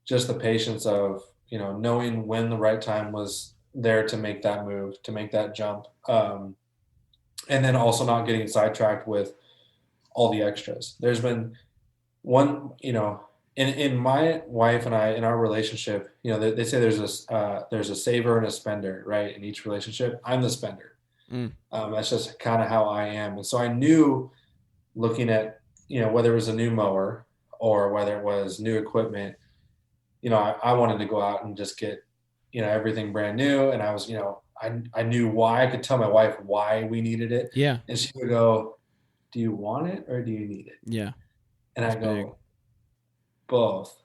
just the patience of, knowing when the right time was there to make that move, to make that jump. And then also not getting sidetracked with all the extras. There's been one, in my wife and I, in our relationship, they say there's a saver and a spender, right? In each relationship, I'm the spender. That's just kind of how I am. And so I knew, looking at, whether it was a new mower or whether it was new equipment, I wanted to go out and just get, everything brand new. And I was, I knew why. I could tell my wife why we needed it. Yeah. And she would go, do you want it or do you need it? Yeah. And I go, both.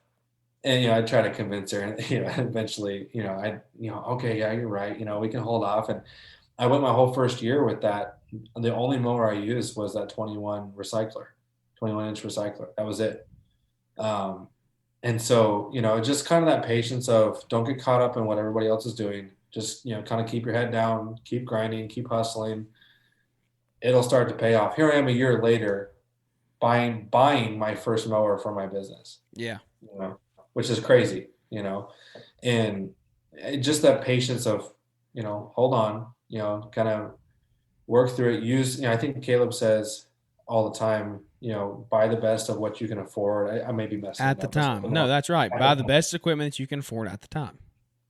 And, I try to convince her, and, eventually, okay, yeah, you're right. We can hold off. And I went my whole first year with that. The only mower I used was that 21-inch recycler. That was it. And so, just kind of that patience of, don't get caught up in what everybody else is doing. Just, kind of keep your head down, keep grinding, keep hustling. It'll start to pay off. Here I am a year later buying my first mower for my business. Yeah. Which is crazy, and just that patience of, hold on, kind of work through it. Use, I think Caleb says, all the time, buy the best of what you can afford. I may be messing At the it up. time. No, that's right. Buy the best equipment that you can afford at the time.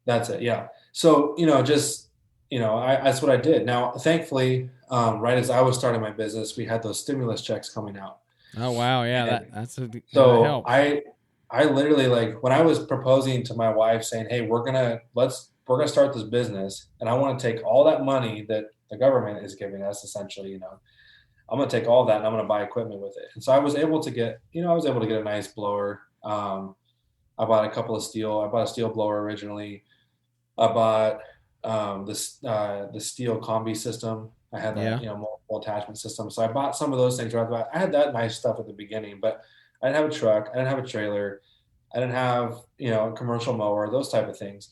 That's it. Yeah. So, that's what I did. Now, thankfully, right as I was starting my business, we had those stimulus checks coming out. Oh, wow. Yeah. That So helps. I literally, like, when I was proposing to my wife saying, hey, we're going to start this business, and I want to take all that money that the government is giving us, essentially, I'm going to take all that and I'm going to buy equipment with it. And so I was able to get a nice blower. I bought a steel blower originally. I bought the steel combi system. I had that, multiple attachment system. So I bought some of those things right about. I had that nice stuff at the beginning, but I didn't have a truck. I didn't have a trailer. I didn't have, a commercial mower, those type of things.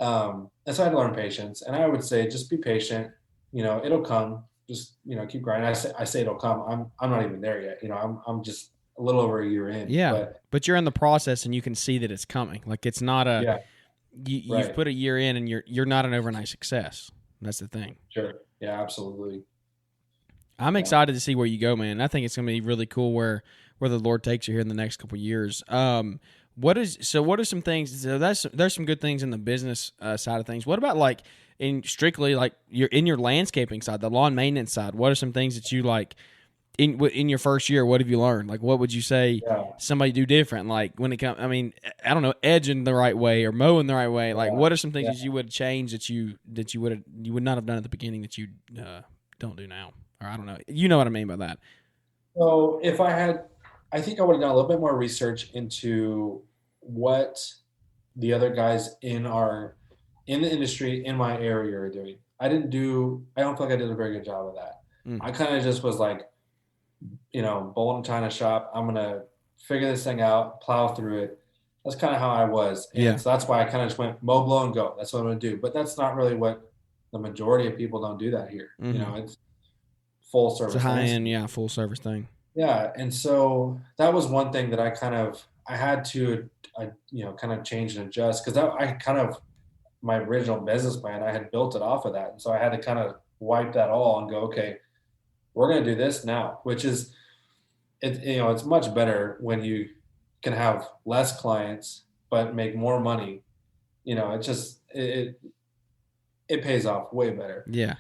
And so I had to learn patience. And I would say, just be patient. It'll come. Just, keep grinding. I say it'll come. I'm not even there yet. I'm just a little over a year in. Yeah. But you're in the process and you can see that it's coming. Like, it's not you've put a year in and you're not an overnight success. That's the thing. Sure. Yeah, absolutely. I'm excited to see where you go, man. I think it's going to be really cool where the Lord takes you here in the next couple of years. What are some things? So there's some good things in the business side of things. What about like strictly your landscaping side, the lawn maintenance side? What are some things that you like in your first year? What have you learned? Like, what would you say somebody do different? Like when it comes, I mean, I don't know, edging the right way or mowing the right way. Like, what are some things that you would change that you would not have done at the beginning that you don't do now? Or I don't know. You know what I mean by that. So I think I would have done a little bit more research into what the other guys in the industry in my area are doing. I don't feel like I did a very good job of that. I kind of just was like, bolt and china shop. I'm going to figure this thing out, plow through it. That's kind of how I was. And so that's why I kind of just went mow, blow, and go. That's what I'm going to do. But that's not really what the majority of people don't do that here. It's full service. It's a high-end, full service thing. Yeah. And so that was one thing that I had to kind of change and adjust, because my original business plan, I had built it off of that. And so I had to kind of wipe that all and go, okay, we're going to do this now, which is, it's much better when you can have less clients, but make more money. It pays off way better. Yeah.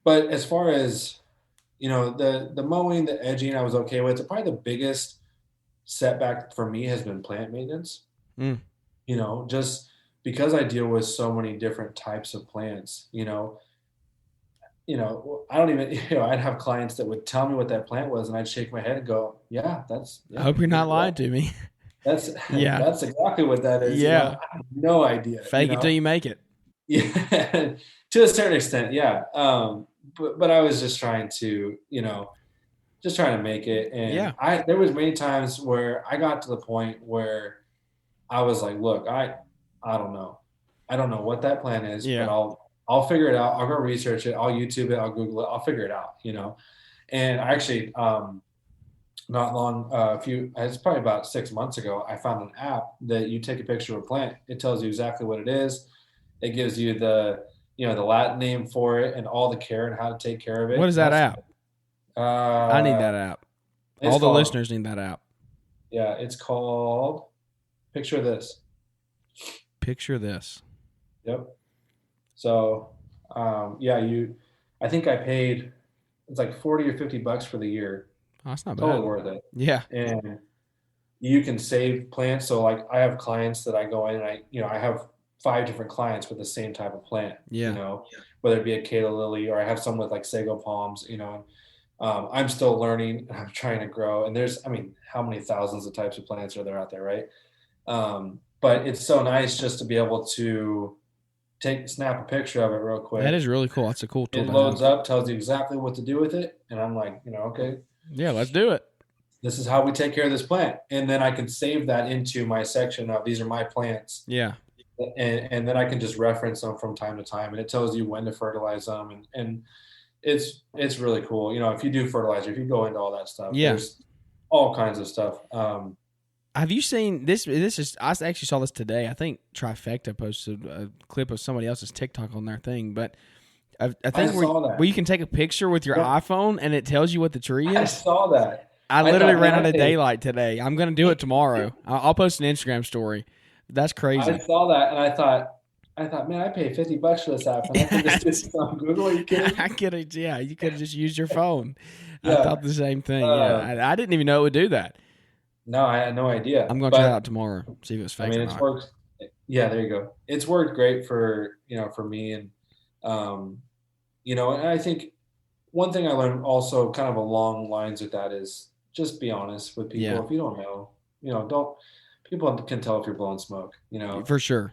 But as far as, the mowing, the edging, I was okay with. Probably the biggest setback for me has been plant maintenance. Just because I deal with so many different types of plants, I don't even, I'd have clients that would tell me what that plant was, and I'd shake my head and go, I hope you're not lying to me. That's exactly what that is. Yeah. I have no idea. Fake it till you make it. Yeah. To a certain extent. Yeah. But I was just trying to, make it. And there was many times where I got to the point where I was like, look, I don't know. I don't know what that plan is, but I'll figure it out. I'll go research it. I'll YouTube it. I'll Google it. I'll figure it out, And I actually, not long, it's probably about 6 months ago, I found an app that you take a picture of a plant. It tells you exactly what it is. It gives you the Latin name for it and all the care and how to take care of it. What is that app? I need that app. All the listeners need that app. Yeah, it's called Picture This. Picture This. Yep. So, I think I paid, it's like $40 or $50 for the year. Oh, that's not totally bad. Worth it. Yeah. And you can save plants. So like I have clients that I go in and I have 5 different clients with the same type of plant, whether it be a Calla lily, or I have some with like sago palms, I'm still learning and I'm trying to grow. And there's, how many thousands of types of plants are there out there, right? But it's so nice just to be able to snap a picture of it real quick. That is really cool. That's a cool tool. It loads up, tells you exactly what to do with it. And I'm like, okay. Yeah, let's do it. This is how we take care of this plant. And then I can save that into my section of these are my plants. Yeah. And then I can just reference them from time to time. And it tells you when to fertilize them. And it's really cool. If you do fertilizer, if you go into all that stuff, there's all kinds of stuff. Have you seen this? I actually saw this today. I think Trifecta posted a clip of somebody else's TikTok on their thing. But I think saw that. where you can take a picture with your iPhone and it tells you what the tree is. I saw that. I literally ran out of daylight today. I'm going to do it tomorrow. I'll post an Instagram story. That's crazy. I saw that and I thought, man, I paid $50 for this app, and I can just do this on Google. Are you kidding me? I could have, yeah, you could have just used your phone. Yeah. I thought the same thing. I didn't even know it would do that. No, I had no idea. I'm going to try it out tomorrow, see if it's fake or it's not. worked. Yeah, there you go. It's worked great for me, and and I think one thing I learned also kind of along lines with that is just be honest with people. Yeah. If you don't know, don't. People can tell if you're blowing smoke. For sure.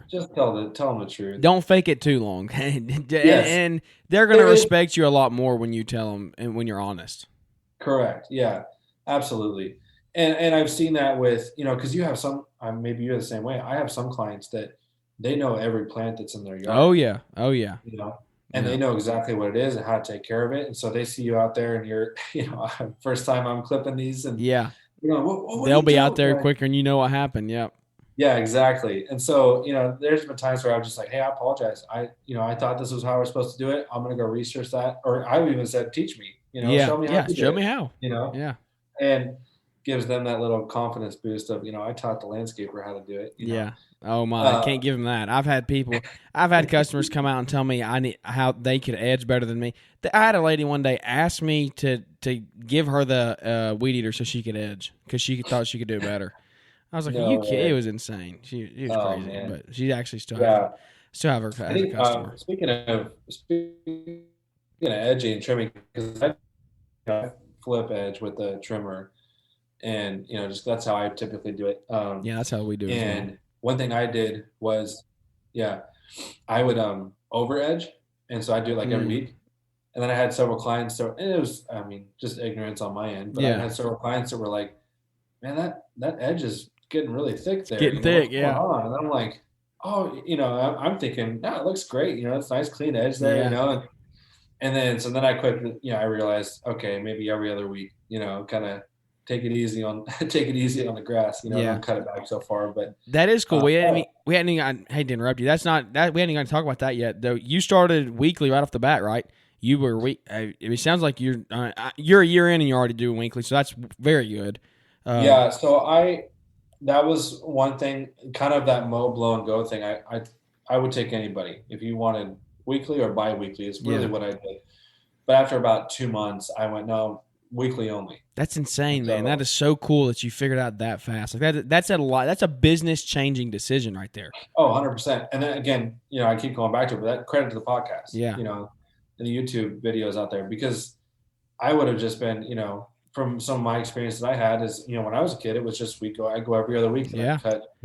Just tell them the truth. Don't fake it too long, Yes. and they're going to respect you a lot more when you tell them and when you're honest. Correct. Yeah, absolutely. And I've seen that with because you have some. Maybe you're the same way. I have some clients that they know every plant that's in their yard. Oh yeah. And they know exactly what it is and how to take care of it. And so they see you out there, and you're first time I'm clipping these, and yeah. What they'll be out there quicker and you know what happened. Yep. Yeah, exactly. And so, there's been times where I was just like, hey, I apologize. I thought this was how we're supposed to do it. I'm going to go research that. Or I even said, teach me, show me how to do it. Show me how, Yeah. And gives them that little confidence boost of, I taught the landscaper how to do it. Yeah. Oh my, I can't give them that. I've had customers come out and tell me how they could edge better than me. I had a lady one day ask me to give her the weed eater so she could edge because she thought she could do it better. I was like, "Are you kidding?" It was insane. She was crazy, man. But she actually still have her as a customer. Speaking of edging and trimming, because I flip edge with the trimmer, and just that's how I typically do it. That's how we do it. And one thing I did was, I would over edge, and so I do it like every week. And then I had several clients, and it was, just ignorance on my end, but I had several clients that were like, "Man, that edge is getting really thick there." Getting thick, what's going on? And I'm like, "Oh, I'm thinking, no, it looks great. It's a nice clean edge there, And then I quickly, I realized, okay, maybe every other week, kind of take it easy on the grass, don't cut it back so far. But that is cool. We hadn't even, I hate to interrupt you. That's not that we hadn't even talk about that yet. Though you started weekly right off the bat, right? You were it sounds like you're a year in and you're already doing weekly, so that's very good. So that was one thing, kind of that mow, blow, and go thing. I would take anybody if you wanted weekly or bi-weekly. Is really what I did. But after about 2 months, I went, no, weekly only. That's insane, man. That is so cool that you figured out that fast. Like that's a lot. That's a business changing decision right there. Oh, 100%. And then again, I keep going back to it, but that credit to the podcast. Yeah. And the YouTube videos out there, because I would have just been, from some of my experience that I had is, when I was a kid, it was just I go every other week. And I cut,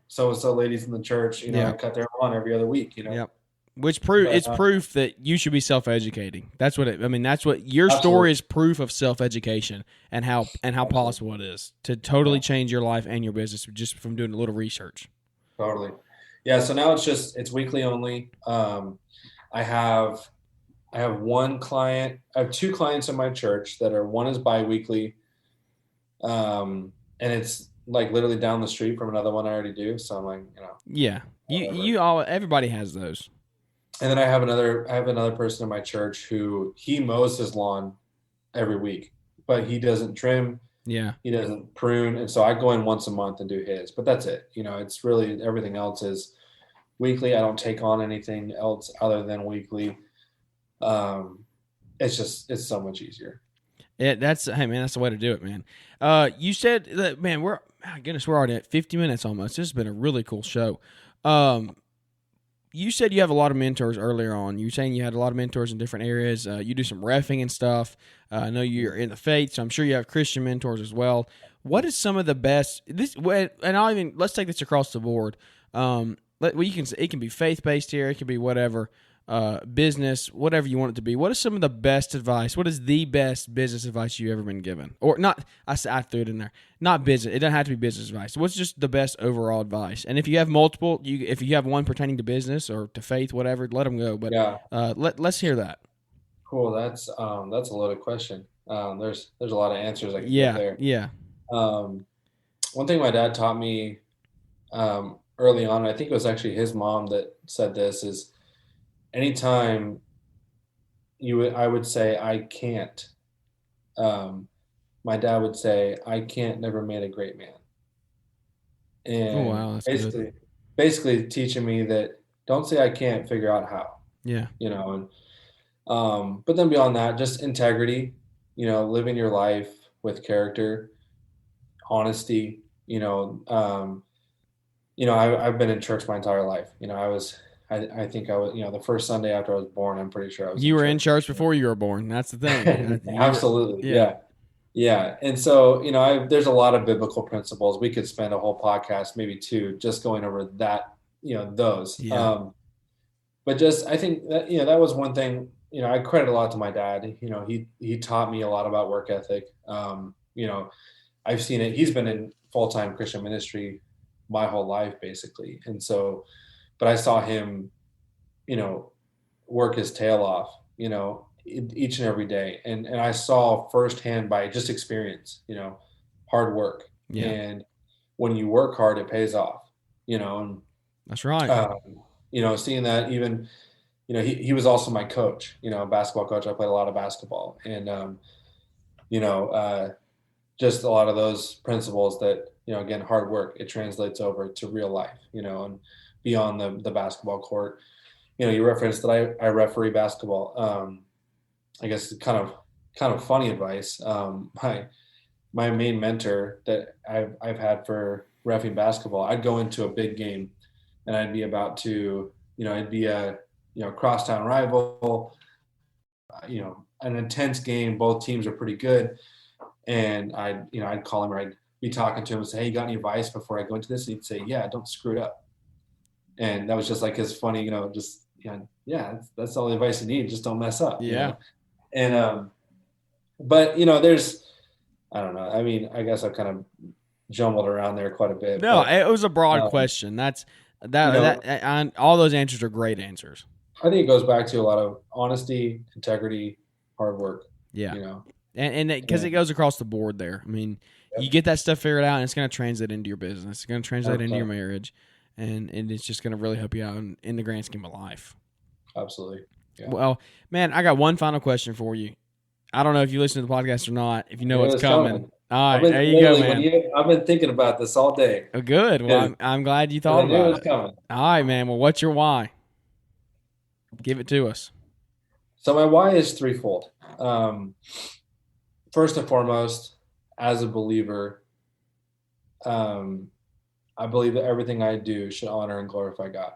so ladies in the church, I cut their lawn every other week, Yep. Which it's proof that you should be self-educating. That's what that's what your story is, proof of self-education and how possible it is to totally change your life and your business just from doing a little research. Totally. Yeah. So now it's weekly only. I have one client. I have 2 clients in my church one is bi-weekly. And it's like literally down the street from another one I already do. So I'm like, Yeah. Everybody has those. And then I have another person in my church who he mows his lawn every week, but he doesn't trim. Yeah. He doesn't prune. And so I go in once a month and do his, but that's it. It's really, everything else is weekly. I don't take on anything else other than weekly. It's so much easier. That's the way to do it, man. You said that, man, we're already at 50 minutes almost. This has been a really cool show. You said you have a lot of mentors earlier on. You were saying you had a lot of mentors in different areas. You do some reffing and stuff. I know you're in the faith, so I'm sure you have Christian mentors as well. What is some of the best? Let's take this across the board. It can be faith-based here. It can be whatever. Business, whatever you want it to be. What is some of the best advice? What is the best business advice you've ever been given? Or not, I threw it in there. Not business. It doesn't have to be business advice. What's just the best overall advice? And if you have multiple, if you have one pertaining to business or to faith, whatever, let them go. But let's hear that. Cool. That's a loaded question. There's a lot of answers I can get there. Yeah. One thing my dad taught me early on, I think it was actually his mom that said this, is anytime I would say I can't. My dad would say I can't never made a great man, Oh and wow, that's good. basically teaching me that don't say I can't, figure out how. Yeah. And but then beyond that, just integrity. Living your life with character, honesty. I've been in church my entire life. I think I was, the first Sunday after I was born, I'm pretty sure I was You in were in church. church before you were born. That's the thing. You were, Absolutely. yeah, Yeah. Yeah. And so, there's a lot of biblical principles. We could spend a whole podcast, maybe two, just going over that, those. yeah, But just, I think that, that was one thing, I credit a lot to my dad. He taught me a lot about work ethic. I've seen it. He's been in full-time Christian ministry my whole life, basically. And so, but I saw him, you know, work his tail off, each and every day. And I saw firsthand by just experience, hard work. yeah. And when you work hard, it pays off, and, That's right. seeing that even, he was also my coach, basketball coach. I played a lot of basketball and, you know, uh, just a lot of those principles that, again, hard work, it translates over to real life, and beyond the basketball court. You referenced that I referee basketball. I guess it's kind of funny advice. My main mentor that I've had for reffing basketball, I'd go into a big game and I'd be about to, it'd be a, crosstown rival, an intense game. Both teams are pretty good. And I'd call him or I'd be talking to him and say, "Hey, you got any advice before I go into this?" And he'd say, "Yeah, don't screw it up." And that was just like his funny, just, yeah, that's all the advice you need. Just don't mess up. Yeah. And, but there's, I don't know. I mean, I guess I've kind of jumbled around there quite a bit. No, but, it was a broad question. All those answers are great answers. I think it goes back to a lot of honesty, integrity, hard work. Yeah. And because it goes across the board there. I mean, you get that stuff figured out, and it's going to translate into your business. It's going to translate into your marriage, and it's just going to really help you out in the grand scheme of life. Absolutely. Yeah. Well, man, I got one final question for you. I don't know if you listen to the podcast or not, if you know what's coming. All right, there you go, man. I've been thinking about this all day. Oh, good. Well, I'm glad you thought about it. Coming. All right, man. Well, what's your why? Give it to us. So my why is threefold. First and foremost, as a believer, I believe that everything I do should honor and glorify God.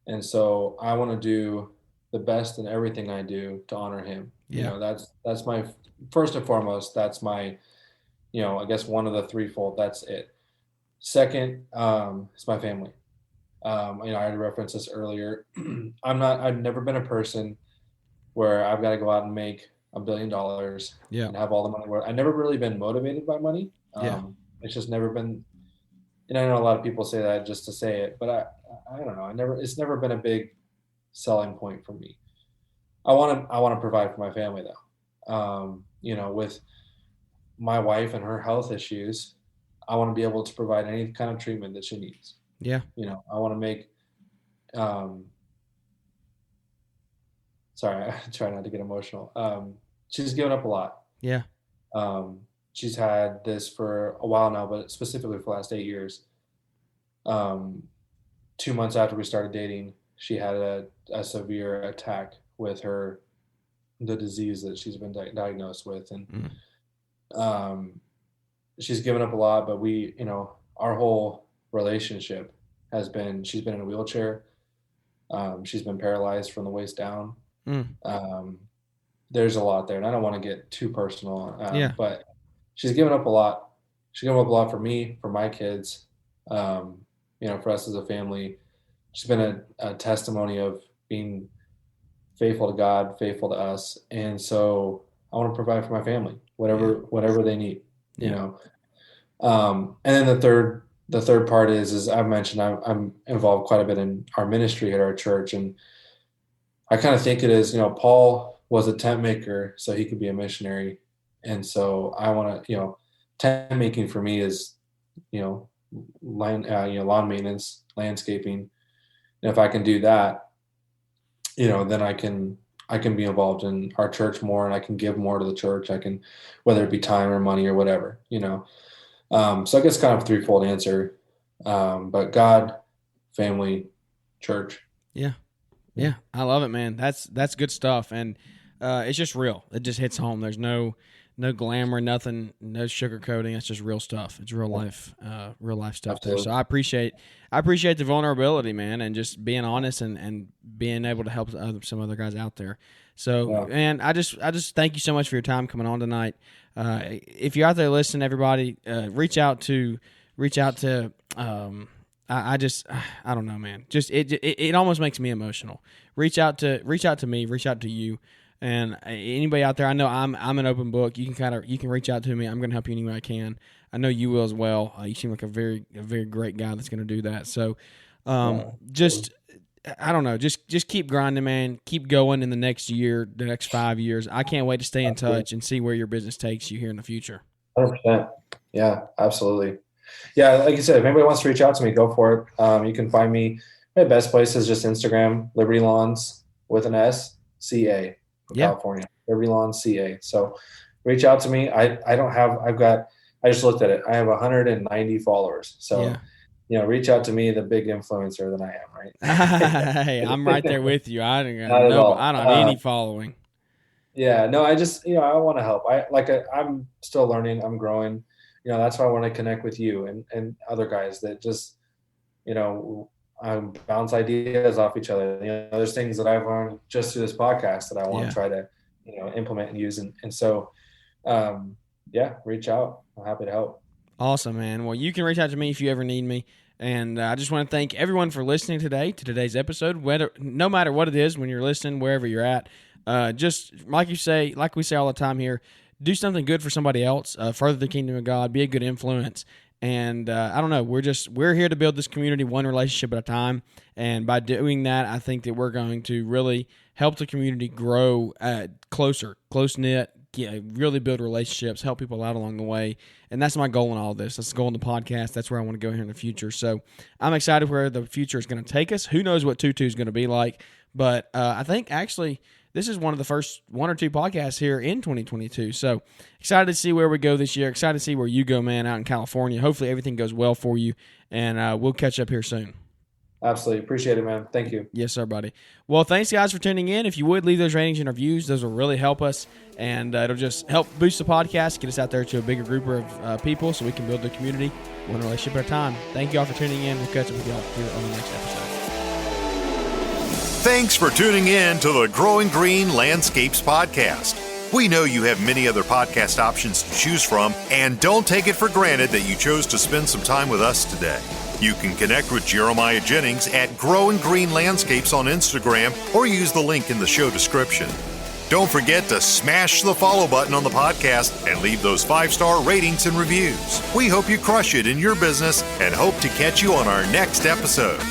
And so I want to do the best in everything I do to honor him. Yeah. That's my first and foremost, that's my, I guess one of the threefold, that's it. Second, is my family. I had referenced this earlier. I've never been a person where I've got to go out and make $1 billion and have all the money. I've never really been motivated by money. It's just never been, and I know a lot of people say that just to say it, but I don't know. It's never been a big selling point for me. I want to provide for my family though. With my wife and her health issues, I want to be able to provide any kind of treatment that she needs. Yeah. I want to make, sorry, I try not to get emotional. She's given up a lot. Yeah. She's had this for a while now, but specifically for the last 8 years. 2 months after we started dating, she had a severe attack with the disease that she's been diagnosed with. And she's given up a lot, but our whole relationship she's been in a wheelchair. She's been paralyzed from the waist down. There's a lot there, and I don't want to get too personal, but she's given up a lot. She's given up a lot for me, for my kids, for us as a family. She's been a testimony of being faithful to God, faithful to us. And so I want to provide for my family, whatever they need, and then the third part is I've mentioned, I'm involved quite a bit in our ministry at our church. And I kind of think it is, Paul was a tent maker so he could be a missionary. And so I want to, tent making for me is, lawn maintenance, landscaping. And if I can do that, then I can I can be involved in our church more, and I can give more to the church. I can, whether it be time or money or whatever, So I guess kind of a threefold answer, but God, family, church. Yeah. Yeah. I love it, man. That's good stuff. And it's just real. It just hits home. There's no glamour, nothing, no sugarcoating. It's just real stuff. It's real life stuff there. So I appreciate the vulnerability, man, and just being honest and being able to help some other guys out there. So, man, I just thank you so much for your time coming on tonight. If you're out there listening, everybody, reach out to. I don't know, man. Just it almost makes me emotional. Reach out to me. Reach out to you. And anybody out there, I know I'm an open book. You can reach out to me. I'm going to help you any way I can. I know you will as well. You seem like a very great guy that's going to do that. So, I don't know. Just keep grinding, man. Keep going in the next year, the next 5 years. I can't wait to stay in touch and see where your business takes you here in the future. 100%. Yeah, absolutely. Yeah, like you said, if anybody wants to reach out to me, go for it. You can find me. My best place is just Instagram, Liberty Lawns with an S, CA. California, Liberty Lawn, CA. So reach out to me. I just looked at it. I have 190 followers. So, reach out to me, the big influencer that I am, right? Hey, I'm right there with you. I don't have any following. Yeah, no, I just, I want to help. I'm still learning. I'm growing. That's why I want to connect with you and other guys that just, bounce ideas off each other. There's things that I've learned just through this podcast that I want to try to, implement and use. And so, reach out. I'm happy to help. Awesome, man. Well, you can reach out to me if you ever need me. And I just want to thank everyone for listening to today's episode. No matter what it is, when you're listening, wherever you're at, just like we say all the time here, do something good for somebody else, further the kingdom of God, be a good influence. And I don't know, we're here to build this community one relationship at a time. And by doing that, I think that we're going to really help the community grow closer, close-knit, really build relationships, help people out along the way. And that's my goal in all this. That's the goal in the podcast. That's where I want to go here in the future. So I'm excited where the future is going to take us. Who knows what 2-2 is going to be like. But I think actually this is one of the first 1 or 2 podcasts here in 2022. So excited to see where we go this year. Excited to see where you go, man, out in California. Hopefully everything goes well for you, and we'll catch up here soon. Absolutely. Appreciate it, man. Thank you. Yes, sir, buddy. Well, thanks, guys, for tuning in. If you would, leave those ratings and reviews. Those will really help us, and it'll just help boost the podcast, get us out there to a bigger group of people so we can build the community one relationship at a time. Thank you all for tuning in. We'll catch up with y'all here on the next episode. Thanks for tuning in to the Growing Green Landscapes podcast. We know you have many other podcast options to choose from, and don't take it for granted that you chose to spend some time with us today. You can connect with Jeremiah Jennings at Growing Green Landscapes on Instagram or use the link in the show description. Don't forget to smash the follow button on the podcast and leave those 5-star ratings and reviews. We hope you crush it in your business and hope to catch you on our next episode.